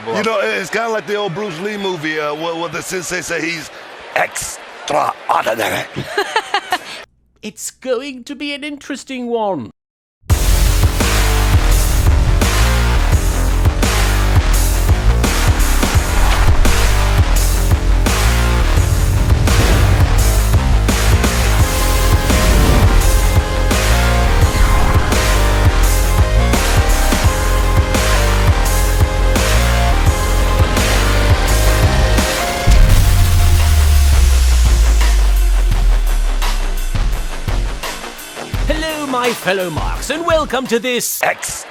You know, it's kind of like the old Bruce Lee movie where the sensei say he's extraordinary. It's going to be an interesting one. My fellow Marks, and welcome to this extraordinary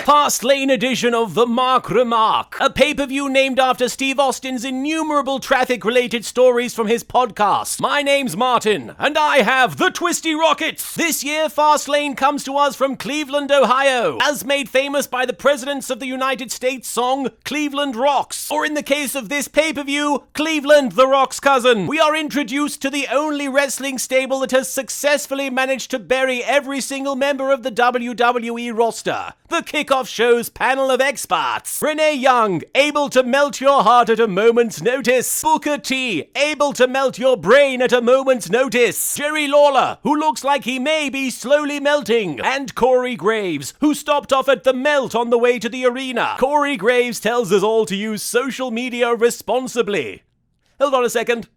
Fastlane edition of the Remark, a pay-per-view named after Steve Austin's innumerable traffic-related stories from his podcast. My name's Martin, and I have the Twisty Rockets. This year, Fastlane comes to us from Cleveland, Ohio, as made famous by the Presidents of the United States song Cleveland Rocks, or in the case of this pay-per-view, Cleveland the Rock's cousin. We are introduced to the only wrestling stable that has successfully managed to bury every single member of the WWE roster. The kickoff show's panel of experts. Renee Young, able to melt your heart at a moment's notice. Booker T, able to melt your brain at a moment's notice. Jerry Lawler, who looks like he may be slowly melting. And Corey Graves, who stopped off at the Melt on the way to the arena. Corey Graves tells us all to use social media responsibly. Hold on a second.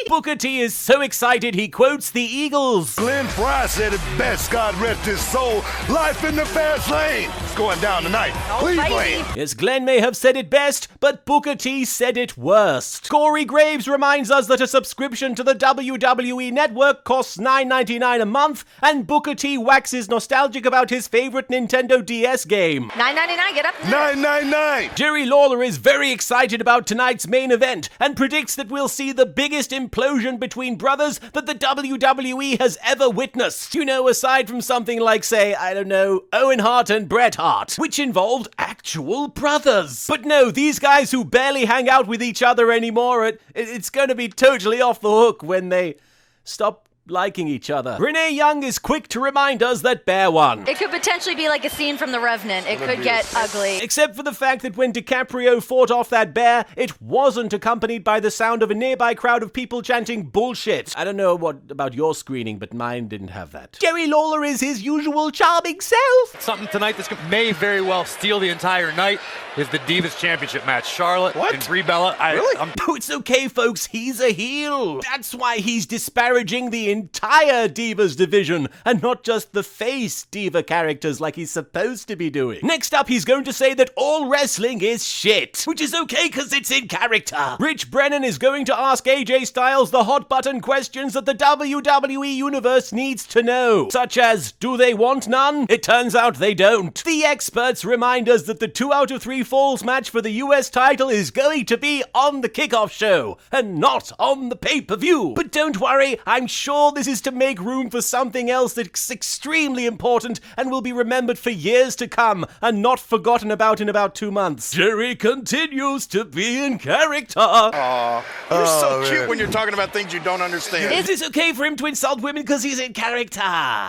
Booker T is so excited he quotes the Eagles. Glenn Fry said it best, God rest his soul. Life in the fast lane. It's going down tonight. Cleveland. Yes, Glenn may have said it best, but Booker T said it worst. Corey Graves reminds us that a subscription to the WWE Network costs $9.99 a month, and Booker T waxes nostalgic about his favorite Nintendo DS game. $9.99, get up there. $9.99. Jerry Lawler is very excited about tonight's main event and predicts that we'll see the biggest implosion between brothers that the WWE has ever witnessed. You know, aside from something like, say, I don't know, Owen Hart and Bret Hart, which involved actual brothers. But no, these guys who barely hang out with each other anymore, it's going to be totally off the hook when they stop liking each other. Renee Young is quick to remind us that Bear won. It could potentially be like a scene from The Revenant. It could get ugly. Except for the fact that when DiCaprio fought off that bear, it wasn't accompanied by the sound of a nearby crowd of people chanting bullshit. I don't know what about your screening, but mine didn't have that. Jerry Lawler is his usual charming self. Something tonight that may very well steal the entire night is the Divas Championship match. Charlotte and Brie Bella. Really? Oh, it's okay, folks. He's a heel. That's why he's disparaging the entire Divas division and not just the face diva characters like he's supposed to be doing. Next up, he's going to say that all wrestling is shit, which is okay because it's in character. Rich Brennan is going to ask AJ Styles the hot button questions that the WWE universe needs to know, such as, do they want none? It turns out they don't. The experts remind us that the 2 out of 3 falls match for the US title is going to be on the kickoff show and not on the pay-per-view. But don't worry, I'm sure this is to make room for something else that's extremely important and will be remembered for years to come and not forgotten about in about 2 months. Jerry continues to be in character. Aw, you're so cute when you're talking about things you don't understand. It is okay for him to insult women because he's in character.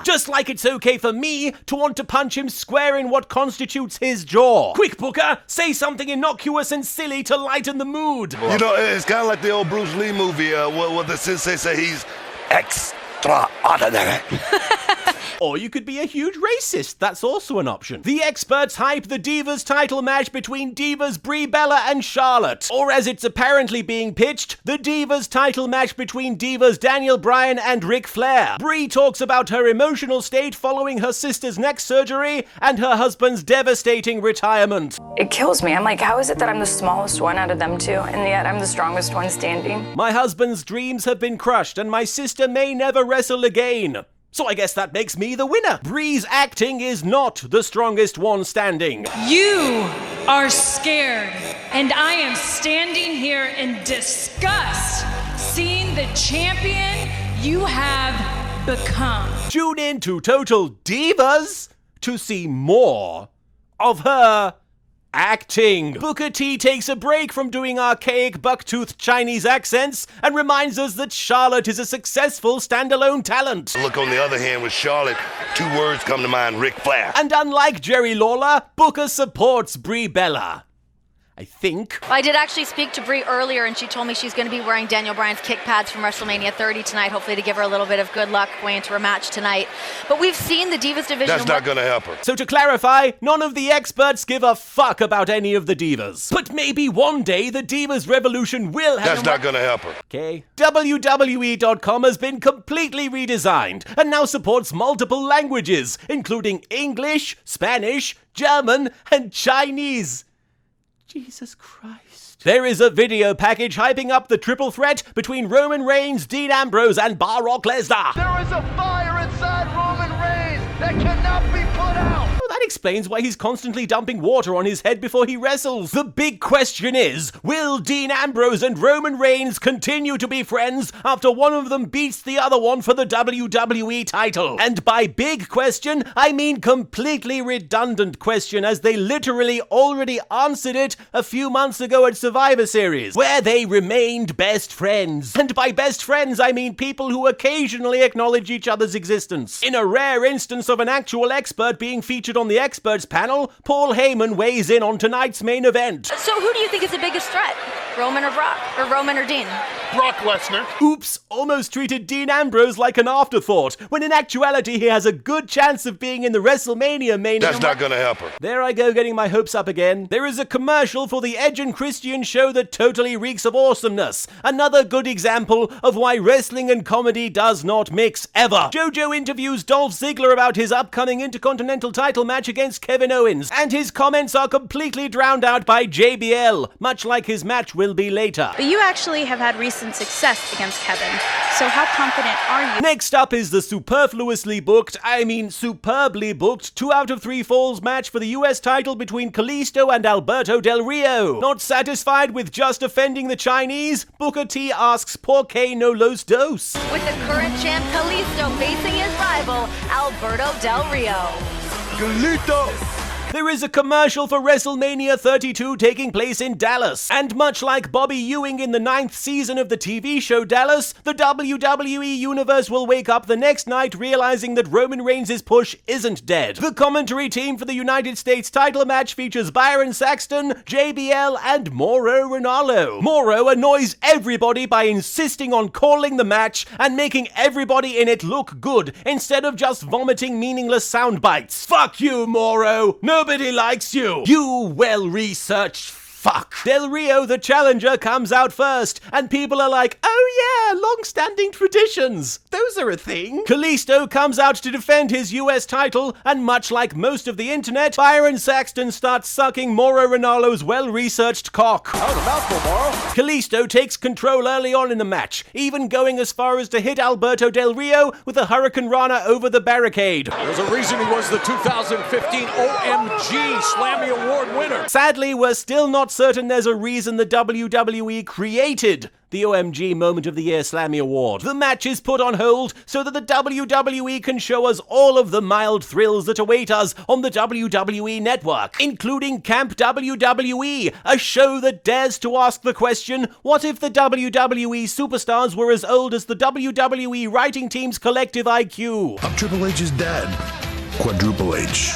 Just like it's okay for me to want to punch him square in what constitutes his jaw. Quick, Booker, say something innocuous and silly to lighten the mood. You know, it's kind of like the old Bruce Lee movie where the sensei say he's extraordinary. Or you could be a huge racist. That's also an option. The experts hype the Divas title match between Divas Brie Bella and Charlotte. Or as it's apparently being pitched, the Divas title match between Divas Daniel Bryan and Ric Flair. Brie talks about her emotional state following her sister's neck surgery and her husband's devastating retirement. It kills me. I'm like, how is it that I'm the smallest one out of them two, and yet I'm the strongest one standing? My husband's dreams have been crushed, and my sister may never wrestle again. So I guess that makes me the winner. Brie's acting is not the strongest one standing. You are scared, and I am standing here in disgust, seeing the champion you have become. Tune in to Total Divas to see more of her Acting. Booker T takes a break from doing archaic buck-toothed Chinese accents and reminds us that Charlotte is a successful standalone talent. Look, on the other hand, with Charlotte, 2 words come to mind: Ric Flair. And unlike Jerry Lawler, Booker supports Brie Bella. I think. I did actually speak to Brie earlier, and she told me she's going to be wearing Daniel Bryan's kick pads from WrestleMania 30 tonight, hopefully to give her a little bit of good luck going into her match tonight. But we've seen the Divas division. That's not going to help her. So to clarify, none of the experts give a fuck about any of the Divas. But maybe one day the Divas revolution will have... That's not going to help her. Okay. WWE.com has been completely redesigned and now supports multiple languages, including English, Spanish, German, and Chinese. Jesus Christ. There is a video package hyping up the triple threat between Roman Reigns, Dean Ambrose, and Brock Lesnar. There is a fire inside Roman Reigns that cannot be put out. Oh, that explains why he's constantly dumping water on his head before he wrestles. The big question is, will Dean Ambrose and Roman Reigns continue to be friends after one of them beats the other one for the WWE title? And by big question, I mean completely redundant question, as they literally already answered it a few months ago at Survivor Series, where they remained best friends. And by best friends, I mean people who occasionally acknowledge each other's existence. In a rare instance of an actual expert being featured on the experts panel, Paul Heyman weighs in on tonight's main event. So who do you think is the biggest threat? Roman or Brock? Or Roman or Dean? Brock Lesnar. Oops, almost treated Dean Ambrose like an afterthought, when in actuality he has a good chance of being in the WrestleMania main event. That's not going to help her. There I go, getting my hopes up again. There is a commercial for the Edge and Christian show that totally reeks of awesomeness. Another good example of why wrestling and comedy does not mix, ever. JoJo interviews Dolph Ziggler about his upcoming Intercontinental title match against Kevin Owens, and his comments are completely drowned out by JBL, much like his match will be later. But you actually have had recent success against Kevin, so how confident are you? Next up is the superbly booked 2 out of 3 falls match for the US title between Kalisto and Alberto Del Rio. Not satisfied with just offending the Chinese, Booker T asks por qué no los dos? With the current champ Kalisto facing his rival, Alberto Del Rio. There is a commercial for WrestleMania 32 taking place in Dallas, and much like Bobby Ewing in the 9th season of the TV show Dallas, the WWE Universe will wake up the next night realizing that Roman Reigns' push isn't dead. The commentary team for the United States title match features Byron Saxton, JBL, and Mauro Ranallo. Mauro annoys everybody by insisting on calling the match and making everybody in it look good, instead of just vomiting meaningless sound bites. Fuck you, Mauro! Nobody likes you! You well-researched fuck. Del Rio, the challenger, comes out first, and people are like, oh yeah, long-standing traditions. Those are a thing. Kalisto comes out to defend his US title, and much like most of the internet, Byron Saxton starts sucking Mauro Ranallo's well-researched cock. That was a mouthful, Mauro. Kalisto takes control early on in the match, even going as far as to hit Alberto Del Rio with a Hurricane Rana over the barricade. There's a reason he was the 2015 OMG Slammy Award winner. Sadly, we're still not certain there's a reason the WWE created the OMG Moment of the Year Slammy Award. The match is put on hold so that the WWE can show us all of the mild thrills that await us on the WWE network, including Camp WWE, a show that dares to ask the question, what if the WWE superstars were as old as the WWE writing team's collective IQ? I'm Triple H's dad, Quadruple H.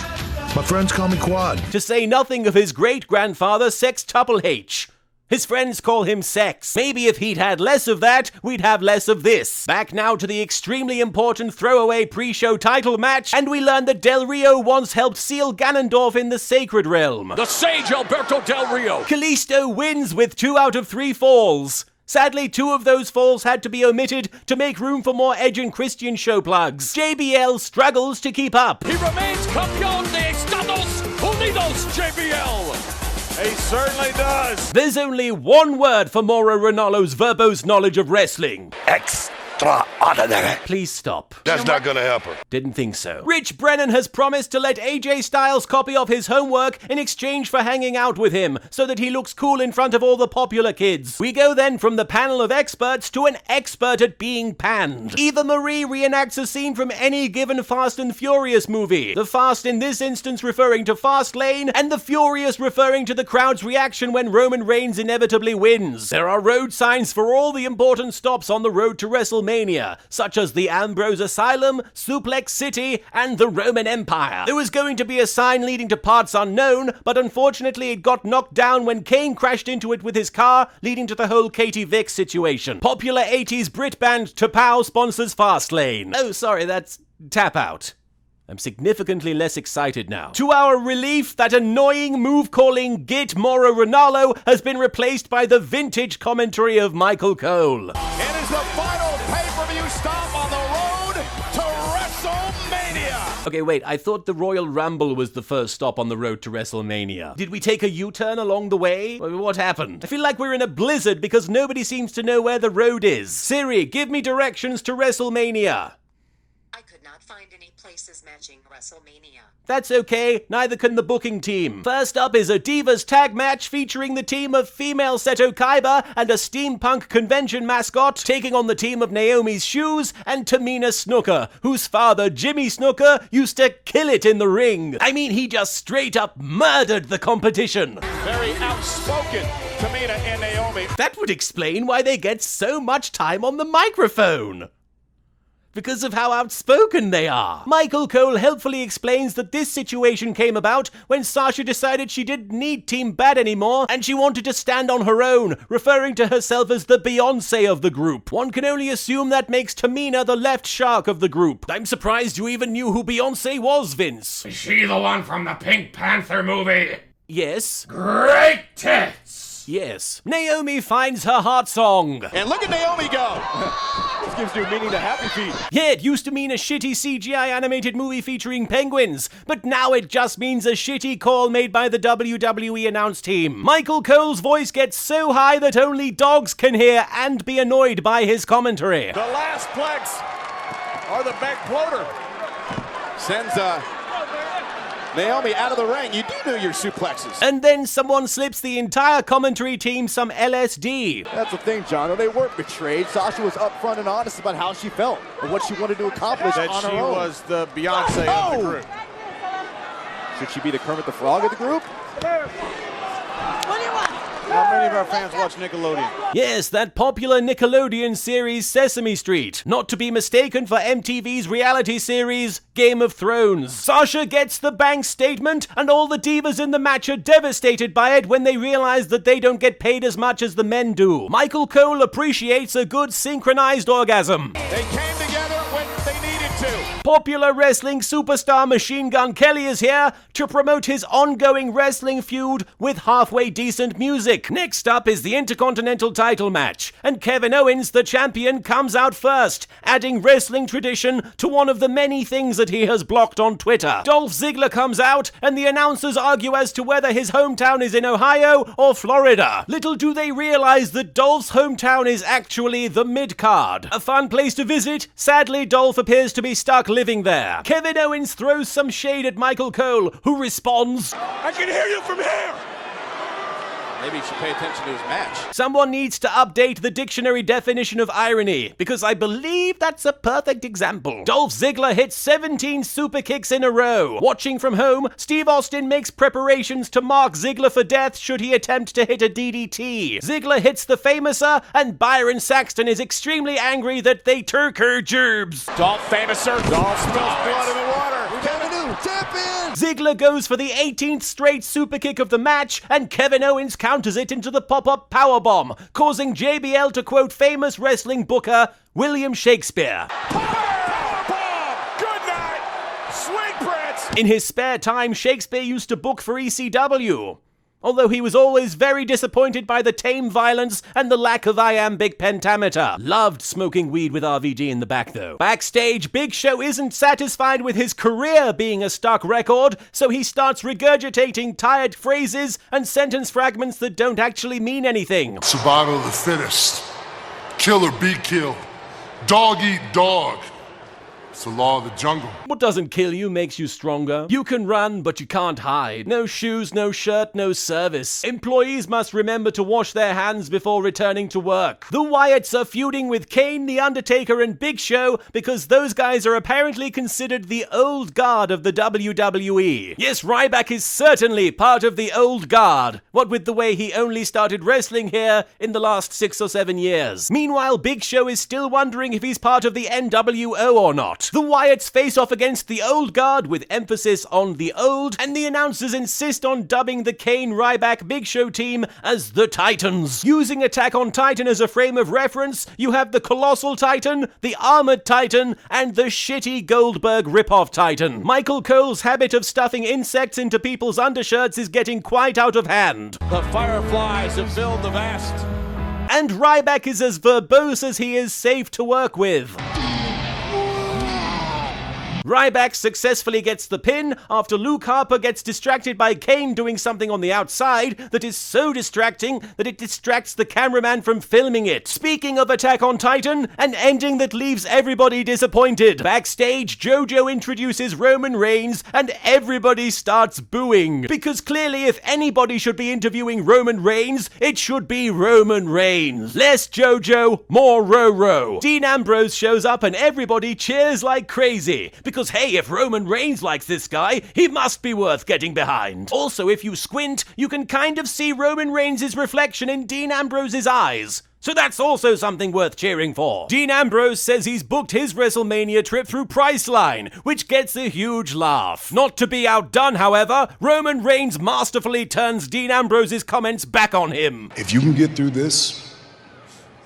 My friends call me Quad. To say nothing of his great-grandfather, Sextuple H. His friends call him Sex. Maybe if he'd had less of that, we'd have less of this. Back now to the extremely important throwaway pre-show title match, and we learn that Del Rio once helped seal Ganondorf in the Sacred Realm. The Sage Alberto Del Rio. Kalisto wins with 2 out of 3 falls. Sadly, 2 of those falls had to be omitted to make room for more Edge and Christian show plugs. JBL struggles to keep up. He remains campeón de Estados Unidos, JBL. He certainly does. There's only one word for Mauro Ranallo's verbose knowledge of wrestling. Extraordinary. Please stop. That's not gonna help her. Didn't think so. Rich Brennan has promised to let AJ Styles copy off his homework in exchange for hanging out with him, so that he looks cool in front of all the popular kids. We go then from the panel of experts to an expert at being panned. Eva Marie reenacts a scene from any given Fast and Furious movie. The Fast in this instance referring to Fastlane, and the Furious referring to the crowd's reaction when Roman Reigns inevitably wins. There are road signs for all the important stops on the road to WrestleMania, such as the Ambrose Asylum, Suplex City, and the Roman Empire. There was going to be a sign leading to parts unknown, but unfortunately it got knocked down when Kane crashed into it with his car, leading to the whole Katie Vick situation. Popular 80s Brit band Tapow sponsors Fastlane. Oh, sorry, that's Tap Out. I'm significantly less excited now. To our relief, that annoying move-calling Git Moro Ronaldo has been replaced by the vintage commentary of Michael Cole. It is the final pay-per-view stop on the road to WrestleMania. Okay, wait, I thought the Royal Rumble was the first stop on the road to WrestleMania. Did we take a U-turn along the way? What happened? I feel like we're in a blizzard because nobody seems to know where the road is. Siri, give me directions to WrestleMania. I could not find any places matching WrestleMania. That's okay, neither can the booking team. First up is a Divas Tag Match featuring the team of female Seto Kaiba and a steampunk convention mascot, taking on the team of Naomi's Shoes and Tamina Snuka, whose father, Jimmy Snuka, used to kill it in the ring. I mean, he just straight up murdered the competition. Very outspoken, Tamina and Naomi. That would explain why they get so much time on the microphone. Because of how outspoken they are. Michael Cole helpfully explains that this situation came about when Sasha decided she didn't need Team Bad anymore and she wanted to stand on her own, referring to herself as the Beyoncé of the group. One can only assume that makes Tamina the left shark of the group. I'm surprised you even knew who Beyoncé was, Vince. Is she the one from the Pink Panther movie? Yes. Great tits! Yes. Naomi finds her heart song. And look at Naomi go! This gives new meaning to Happy Feet. Yeah, it used to mean a shitty CGI animated movie featuring penguins, but now it just means a shitty call made by the WWE announce team. Michael Cole's voice gets so high that only dogs can hear and be annoyed by his commentary. The last plex, or the back floater, sends Naomi out of the ring. You do know your suplexes. And then someone slips the entire commentary team some LSD. That's the thing, John. They weren't betrayed. Sasha was upfront and honest about how she felt and what she wanted to accomplish on her own. That she was the Beyoncé of the group. Should she be the Kermit the Frog of the group? What do you want? How many of our fans watch Nickelodeon? Yes, that popular Nickelodeon series Sesame Street. Not to be mistaken for MTV's reality series Game of Thrones. Sasha gets the bank statement, and all the divas in the match are devastated by it when they realize that they don't get paid as much as the men do. Michael Cole appreciates a good synchronized orgasm. They came together when they needed to. Popular wrestling superstar Machine Gun Kelly is here to promote his ongoing wrestling feud with halfway decent music. Next up is the Intercontinental title match, and Kevin Owens, the champion, comes out first, adding wrestling tradition to one of the many things that he has blocked on Twitter. Dolph Ziggler comes out, and the announcers argue as to whether his hometown is in Ohio or Florida. Little do they realize that Dolph's hometown is actually the mid-card. A fun place to visit. Sadly, Dolph appears to be stuck living there. Kevin Owens throws some shade at Michael Cole, who responds, I can hear you from here! Maybe he should pay attention to his match. Someone needs to update the dictionary definition of irony, because I believe that's a perfect example. Dolph Ziggler hits 17 super kicks in a row. Watching from home, Steve Austin makes preparations to mark Ziggler for death should he attempt to hit a DDT. Ziggler hits the Famouser, and Byron Saxton is extremely angry that they took her gerbs. Dolph Famouser. Dolph spills blood in the water. Tap in! Ziggler goes for the 18th straight super kick of the match, and Kevin Owens counters it into the pop-up powerbomb, causing JBL to quote famous wrestling booker William Shakespeare. Powerbomb! Good night! Swing, Prince! In his spare time, Shakespeare used to book for ECW. Although he was always very disappointed by the tame violence and the lack of iambic pentameter. Loved smoking weed with RVD in the back though. Backstage, Big Show isn't satisfied with his career being a stock record, so he starts regurgitating tired phrases and sentence fragments that don't actually mean anything. Survival of the fittest. Kill or be killed. Dog eat dog. It's the law of the jungle. What doesn't kill you makes you stronger. You can run, but you can't hide. No shoes, no shirt, no service. Employees must remember to wash their hands before returning to work. The Wyatts are feuding with Kane, The Undertaker, and Big Show because those guys are apparently considered the old guard of the WWE. Yes, Ryback is certainly part of the old guard, what with the way he only started wrestling here in the last 6 or 7 years. Meanwhile, Big Show is still wondering if he's part of the NWO or not. The Wyatts face off against the old guard with emphasis on the old, and the announcers insist on dubbing the Kane, Ryback, Big Show team as the Titans. Using Attack on Titan as a frame of reference, you have the Colossal Titan, the Armored Titan, and the shitty Goldberg ripoff Titan. Michael Cole's habit of stuffing insects into people's undershirts is getting quite out of hand. The fireflies have filled the vast. And Ryback is as verbose as he is safe to work with. Ryback successfully gets the pin after Luke Harper gets distracted by Kane doing something on the outside that is so distracting that it distracts the cameraman from filming it. Speaking of Attack on Titan, an ending that leaves everybody disappointed. Backstage, JoJo introduces Roman Reigns and everybody starts booing. Because clearly if anybody should be interviewing Roman Reigns, it should be Roman Reigns. Less JoJo, more Roro. Dean Ambrose shows up and everybody cheers like crazy. Because hey, if Roman Reigns likes this guy, he must be worth getting behind. Also, if you squint, you can kind of see Roman Reigns' reflection in Dean Ambrose's eyes. So that's also something worth cheering for. Dean Ambrose says he's booked his WrestleMania trip through Priceline, which gets a huge laugh. Not to be outdone, however, Roman Reigns masterfully turns Dean Ambrose's comments back on him. If you can get through this,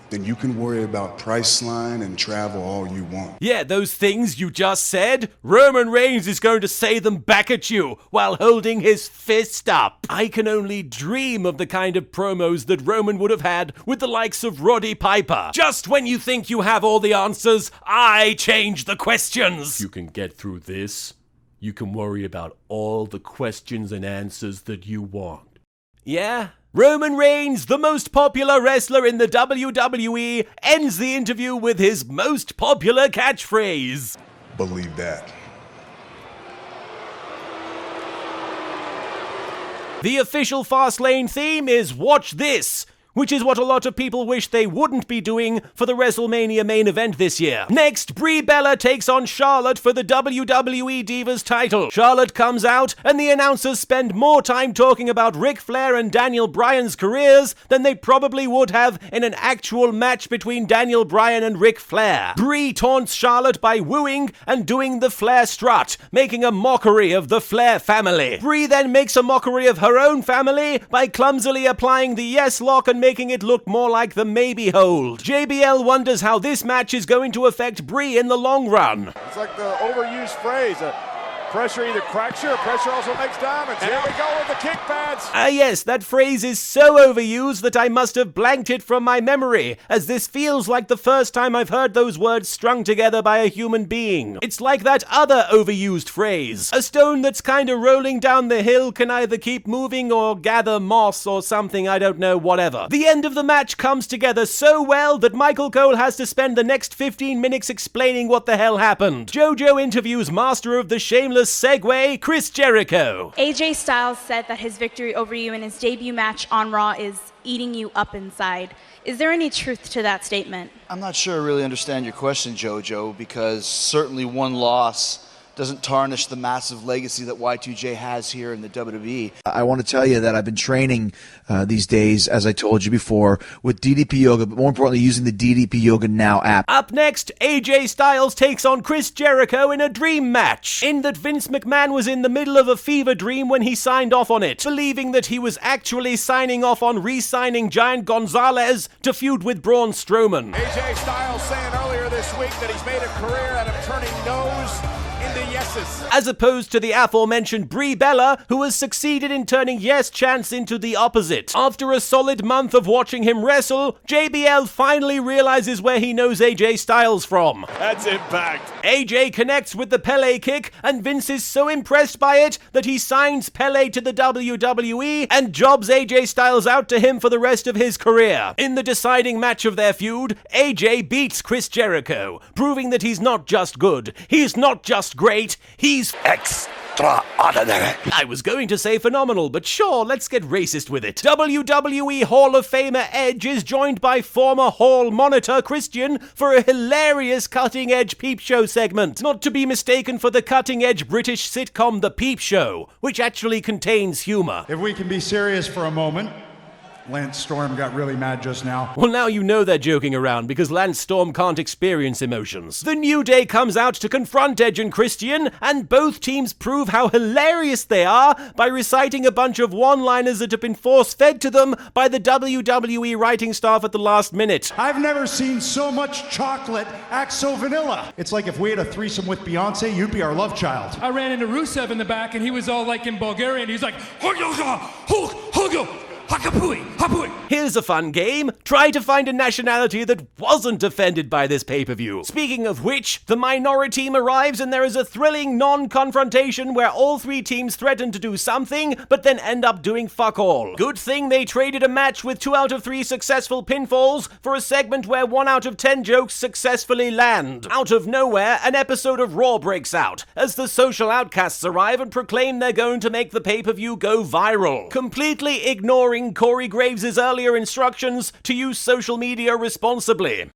then you can worry about Priceline and travel all you want. Yeah, those things you just said, Roman Reigns is going to say them back at you while holding his fist up. I can only dream of the kind of promos that Roman would have had with the likes of Roddy Piper. Just when you think you have all the answers, I change the questions. You can get through this. You can worry about all the questions and answers that you want. Yeah? Roman Reigns, the most popular wrestler in the WWE, ends the interview with his most popular catchphrase. Believe that. The official Fastlane theme is Watch This, which is what a lot of people wish they wouldn't be doing for the WrestleMania main event this year. Next, Brie Bella takes on Charlotte for the WWE Divas title. Charlotte comes out, and the announcers spend more time talking about Ric Flair and Daniel Bryan's careers than they probably would have in an actual match between Daniel Bryan and Ric Flair. Brie taunts Charlotte by wooing and doing the Flair strut, making a mockery of the Flair family. Brie then makes a mockery of her own family by clumsily applying the yes lock and making it look more like the maybe hold. JBL wonders how this match is going to affect Brie in the long run. It's like the overused phrase, pressure either cracks you or pressure also makes diamonds. Here we go with the kick pads. Yes, that phrase is so overused that I must have blanked it from my memory, as this feels like the first time I've heard those words strung together by a human being. It's like that other overused phrase. A stone that's kinda rolling down the hill can either keep moving or gather moss or something, I don't know, whatever. The end of the match comes together so well that Michael Cole has to spend the next 15 minutes explaining what the hell happened. JoJo interviews master of the shameless segue, Chris Jericho. AJ Styles said that his victory over you in his debut match on Raw is eating you up inside. Is there any truth to that statement? I'm not sure I really understand your question, JoJo, because certainly one loss doesn't tarnish the massive legacy that Y2J has here in the WWE. I want to tell you that I've been training these days, as I told you before, with DDP Yoga, but more importantly, using the DDP Yoga Now app. Up next, AJ Styles takes on Chris Jericho in a dream match, in that Vince McMahon was in the middle of a fever dream when he signed off on it, believing that he was actually signing off on re-signing Giant Gonzalez to feud with Braun Strowman. AJ Styles saying earlier this week that he's made a career out of turning no's into yeses. Jesus. As opposed to the aforementioned Brie Bella, who has succeeded in turning yes chants into the opposite. After a solid month of watching him wrestle, JBL finally realizes where he knows AJ Styles from. That's Impact. AJ connects with the Pele kick, and Vince is so impressed by it that he signs Pele to the WWE and jobs AJ Styles out to him for the rest of his career. In the deciding match of their feud, AJ beats Chris Jericho, proving that he's not just good, he's not just great, he's extraordinary. I was going to say phenomenal, but sure, let's get racist with it. WWE Hall of Famer Edge is joined by former Hall monitor Christian for a hilarious cutting-edge peep show segment, not to be mistaken for the cutting-edge British sitcom The Peep Show, which actually contains humor. If we can be serious for a moment, Lance Storm got really mad just now. Well, now you know they're joking around because Lance Storm can't experience emotions. The New Day comes out to confront Edge and Christian, and both teams prove how hilarious they are by reciting a bunch of one-liners that have been force-fed to them by the WWE writing staff at the last minute. I've never seen so much chocolate act so vanilla. It's like if we had a threesome with Beyonce, you'd be our love child. I ran into Rusev in the back, and he was all like in Bulgarian. He's like, here's a fun game. Try to find a nationality that wasn't offended by this pay-per-view. Speaking of which, the minority team arrives and there is a thrilling non-confrontation where all three teams threaten to do something, but then end up doing fuck all. Good thing they traded a match with 2 out of 3 successful pinfalls for a segment where 1 out of 10 jokes successfully land. Out of nowhere, an episode of Raw breaks out, as the social outcasts arrive and proclaim they're going to make the pay-per-view go viral, completely ignoring Corey Graves' earlier instructions to use social media responsibly.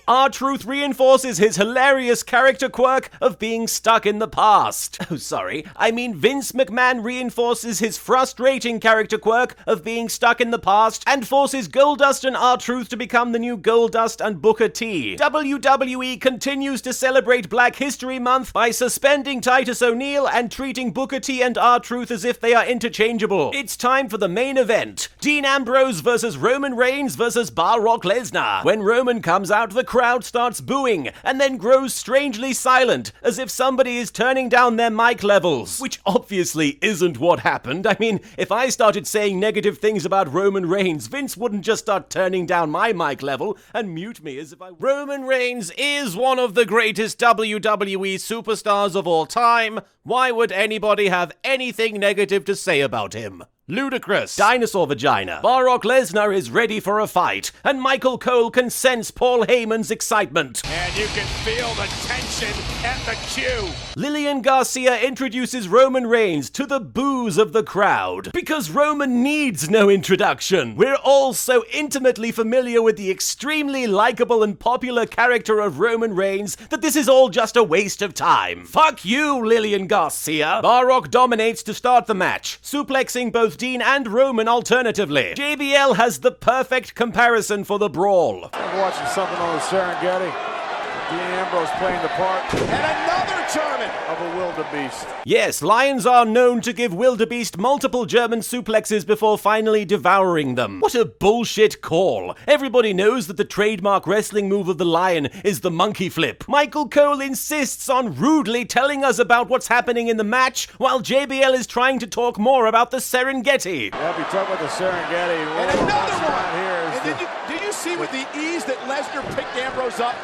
R-Truth reinforces his hilarious character quirk of being stuck in the past. Oh, sorry. I mean Vince McMahon reinforces his frustrating character quirk of being stuck in the past and forces Goldust and R-Truth to become the new Goldust and Booker T. WWE continues to celebrate Black History Month by suspending Titus O'Neil and treating Booker T and R-Truth as if they are interchangeable. It's time for the main event. Dean Ambrose versus Roman Reigns versus Brock Lesnar. When Roman comes out, the crowd starts booing and then grows strangely silent, as if somebody is turning down their mic levels, which obviously isn't what happened. I mean, if I started saying negative things about Roman Reigns, Vince wouldn't just start turning down my mic level and mute me as if I... Roman Reigns is one of the greatest WWE superstars of all time. Why would anybody have anything negative to say about him? Ludicrous. Dinosaur vagina. Brock Lesnar is ready for a fight, and Michael Cole can sense Paul Heyman's excitement. And you can feel the tension at the cue. Lillian Garcia introduces Roman Reigns to the boos of the crowd, because Roman needs no introduction. We're all so intimately familiar with the extremely likable and popular character of Roman Reigns that this is all just a waste of time. Fuck you, Lillian Garcia. Brock dominates to start the match, suplexing both Dean and Roman alternatively. JBL has the perfect comparison for the brawl. I'm watching something on the Serengeti. Dean Ambrose playing the part. And another German of a wildebeest. Yes, lions are known to give wildebeest multiple German suplexes before finally devouring them. What a bullshit call. Everybody knows that the trademark wrestling move of the lion is the monkey flip. Michael Cole insists on rudely telling us about what's happening in the match, while JBL is trying to talk more about the Serengeti. Yeah, we talk about the Serengeti. And another one. And did you see with the ease that Lesnar picked Ambrose up?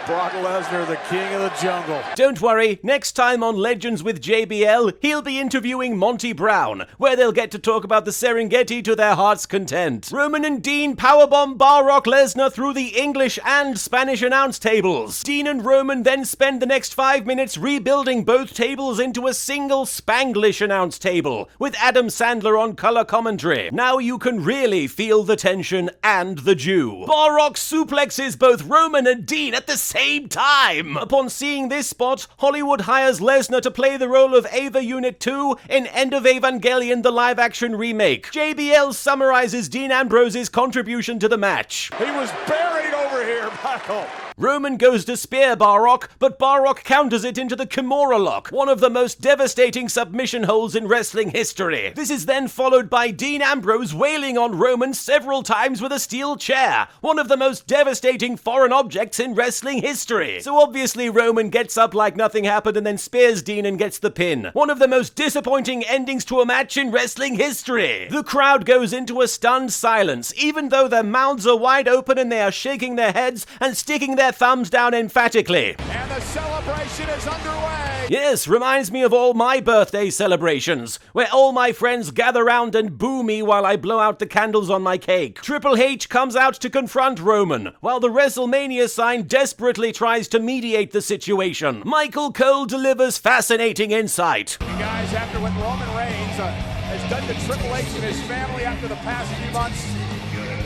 Brock Lesnar, the king of the jungle. Don't worry, next time on Legends with JBL, he'll be interviewing Monty Brown, where they'll get to talk about the Serengeti to their heart's content. Roman and Dean powerbomb Brock Lesnar through the English and Spanish announce tables. Dean and Roman then spend the next 5 minutes rebuilding both tables into a single Spanglish announce table, with Adam Sandler on color commentary. Now you can really feel the tension and the Jew. Brock suplexes both Roman and Dean at the same time. Upon seeing this spot, Hollywood hires Lesnar to play the role of Ava Unit 2 in End of Evangelion, the live-action remake. JBL summarizes Dean Ambrose's contribution to the match. He was buried over over here, Michael. Roman goes to spear Barrock, but Barrock counters it into the Kimura lock, one of the most devastating submission holds in wrestling history. This is then followed by Dean Ambrose wailing on Roman several times with a steel chair, one of the most devastating foreign objects in wrestling history. So obviously Roman gets up like nothing happened and then spears Dean and gets the pin. One of the most disappointing endings to a match in wrestling history. The crowd goes into a stunned silence, even though their mouths are wide open and they are shaking their heads and sticking their thumbs down emphatically. And the celebration is underway. Yes, reminds me of all my birthday celebrations, where all my friends gather round and boo me while I blow out the candles on my cake. Triple H comes out to confront Roman, while the WrestleMania sign desperately tries to mediate the situation. Michael Cole delivers fascinating insight. You guys, after what Roman Reigns has done to Triple H and his family after the past few months,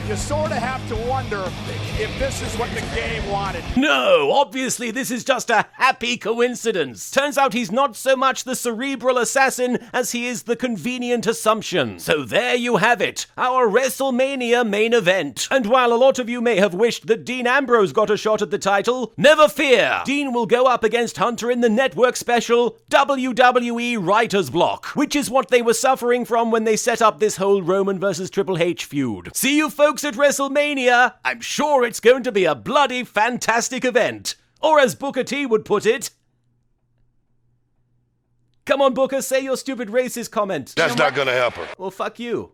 you sort of have to wonder if this is what the game wanted. No, obviously this is just a happy coincidence. Turns out he's not so much the cerebral assassin as he is the convenient assumption. So there you have it, our WrestleMania main event. And while a lot of you may have wished that Dean Ambrose got a shot at the title, never fear, Dean will go up against Hunter in the network special WWE Writer's Block, which is what they were suffering from when they set up this whole Roman versus Triple H feud. See you folks at WrestleMania. I'm sure it's going to be a bloody fantastic event. Or as Booker T would put it, come on Booker, say your stupid racist comment. That's not gonna help her. Well, fuck you.